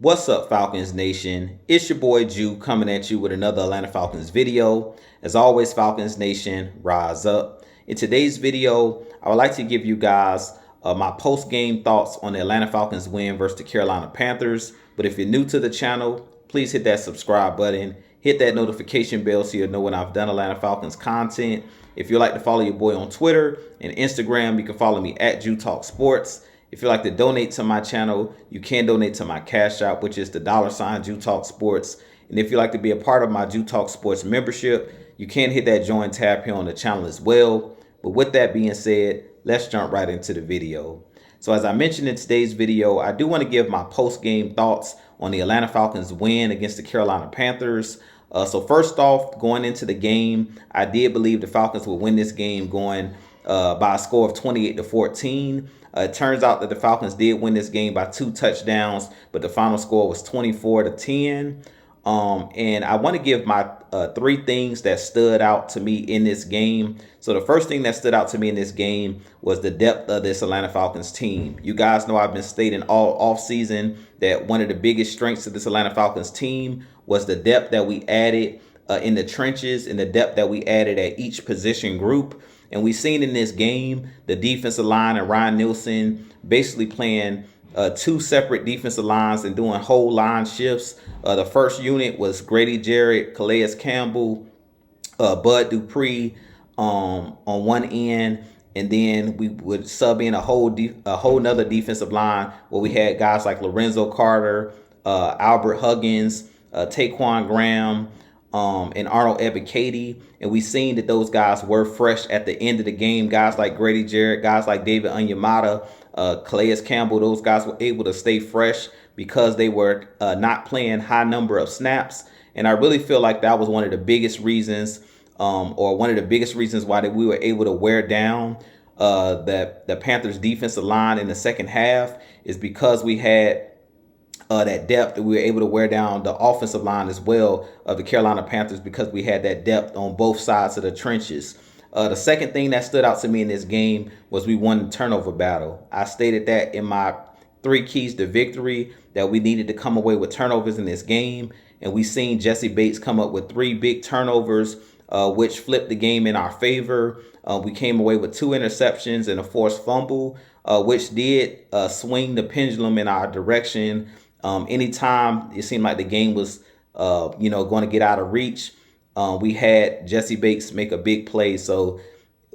What's up, Falcons Nation? It's your boy Jew coming at you with another Atlanta Falcons video. As always, Falcons Nation, rise up. In today's video, I would like to give you guys my post-game thoughts on the Atlanta Falcons win versus the Carolina Panthers. But if you're new to the channel, please hit that subscribe button. Hit that notification bell so you'll know when I've done Atlanta Falcons content. If you'd like to follow your boy on Twitter and Instagram, you can follow me at Jew Talk Sports. If you'd like to donate to my channel, you can donate to my Cash App, which is the $ Jew Talk Sports. And if you'd like to be a part of my Jew Talk Sports membership, you can hit that join tab here on the channel as well. But with that being said, let's jump right into the video. So as I mentioned in today's video, I do want to give my post-game thoughts on the Atlanta Falcons win against the Carolina Panthers. So first off, going into the game, I did believe the Falcons would win this game going by a score of 28-14. It turns out that the Falcons did win this game by 2 touchdowns, but the final score was 24-10. And I want to give my 3 things that stood out to me in this game. So the first thing that stood out to me in this game was the depth of this Atlanta Falcons team. You guys know I've been stating all offseason that one of the biggest strengths of this Atlanta Falcons team was the depth that we added in the trenches and the depth that we added at each position group. And we've seen in this game the defensive line and Ryan Nielsen basically playing 2 separate defensive lines and doing whole line shifts. The first unit was Grady Jarrett, Calais Campbell, Bud Dupree on one end, and then we would sub in a whole nother defensive line where we had guys like Lorenzo Carter, Albert Huggins, Taquan Graham, and Arnold Ebiketie, and we seen that those guys were fresh at the end of the game. Guys like Grady Jarrett, guys like David Onyemata, Calais Campbell, those guys were able to stay fresh because they were not playing high number of snaps. And I really feel like that was one of the biggest reasons, or one of the biggest reasons why we were able to wear down the Panthers defensive line in the second half, is because we had that depth, that we were able to wear down the offensive line as well of the Carolina Panthers because we had that depth on both sides of the trenches. The second thing that stood out to me in this game was we won the turnover battle. I stated that in my 3 keys to victory, that we needed to come away with turnovers in this game. And we seen Jesse Bates come up with 3 big turnovers, which flipped the game in our favor. We came away with 2 interceptions and a forced fumble, which did swing the pendulum in our direction. Anytime it seemed like the game was, going to get out of reach, we had Jesse Bates make a big play. So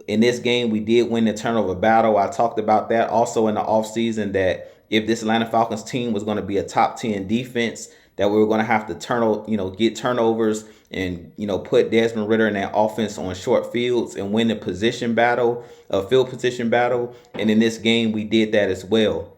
in this game, we did win the turnover battle. I talked about that also in the offseason, that if this Atlanta Falcons team was going to be a top 10 defense, that we were going to have to get turnovers and, put Desmond Ridder and that offense on short fields and win the field position battle. And in this game, we did that as well.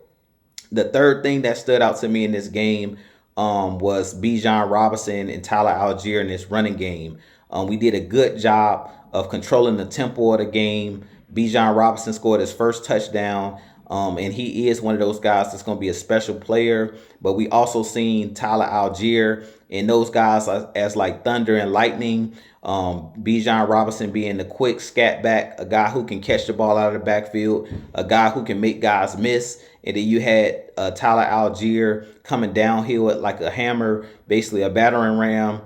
The third thing that stood out to me in this game was Bijan Robinson and Tyler Algier in this running game. We did a good job of controlling the tempo of the game. Bijan Robinson scored his first touchdown, and he is one of those guys that's going to be a special player. But we also seen Tyler Algier and those guys as like thunder and lightning. Bijan Robinson being the quick scat back, a guy who can catch the ball out of the backfield, a guy who can make guys miss. And then you had Tyler Algier coming downhill like a hammer, basically a battering ram,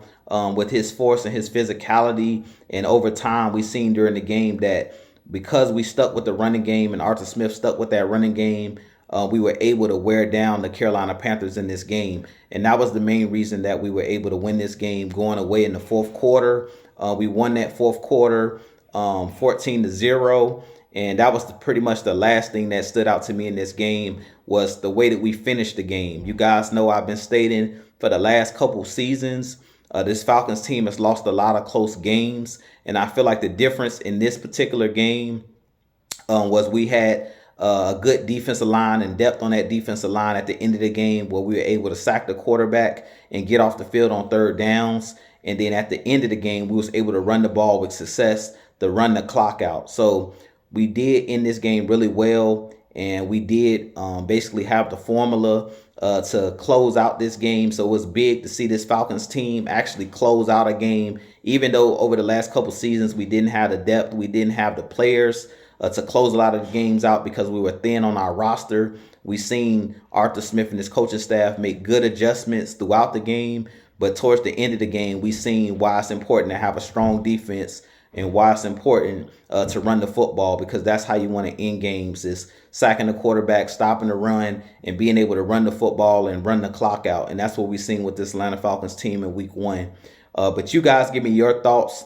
with his force and his physicality. And over time, we seen during the game that because we stuck with the running game and Arthur Smith stuck with that running game, we were able to wear down the Carolina Panthers in this game. And that was the main reason that we were able to win this game going away in the fourth quarter. We won that fourth quarter 14-0. And that was pretty much the last thing that stood out to me in this game, was the way that we finished the game. You guys know I've been stating for the last couple seasons, this Falcons team has lost a lot of close games. And I feel like the difference in this particular game was we had a good defensive line and depth on that defensive line at the end of the game, where we were able to sack the quarterback and get off the field on third downs. And then at the end of the game, we was able to run the ball with success to run the clock out. So we did end this game really well, and we did basically have the formula to close out this game. So it was big to see this Falcons team actually close out a game, even though over the last couple seasons we didn't have the depth, we didn't have the players to close a lot of the games out because we were thin on our roster. We've seen Arthur Smith and his coaching staff make good adjustments throughout the game, but towards the end of the game, we've seen why it's important to have a strong defense and why it's important to run the football, because that's how you want to end games, is sacking the quarterback, stopping the run, and being able to run the football and run the clock out. And that's what we've seen with this Atlanta Falcons team in week 1. But you guys give me your thoughts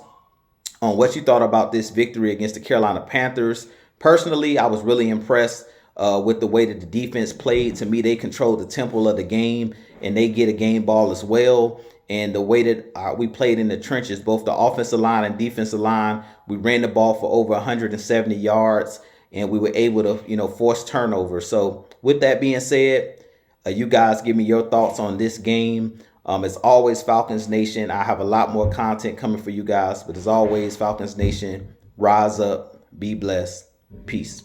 on what you thought about this victory against the Carolina Panthers. Personally, I was really impressed with the way that the defense played. To me, they controlled the tempo of the game, and they get a game ball as well. And the way that we played in the trenches, both the offensive line and defensive line, we ran the ball for over 170 yards, and we were able to, force turnovers. So with that being said, you guys give me your thoughts on this game. As always, Falcons Nation, I have a lot more content coming for you guys. But as always, Falcons Nation, rise up, be blessed, peace.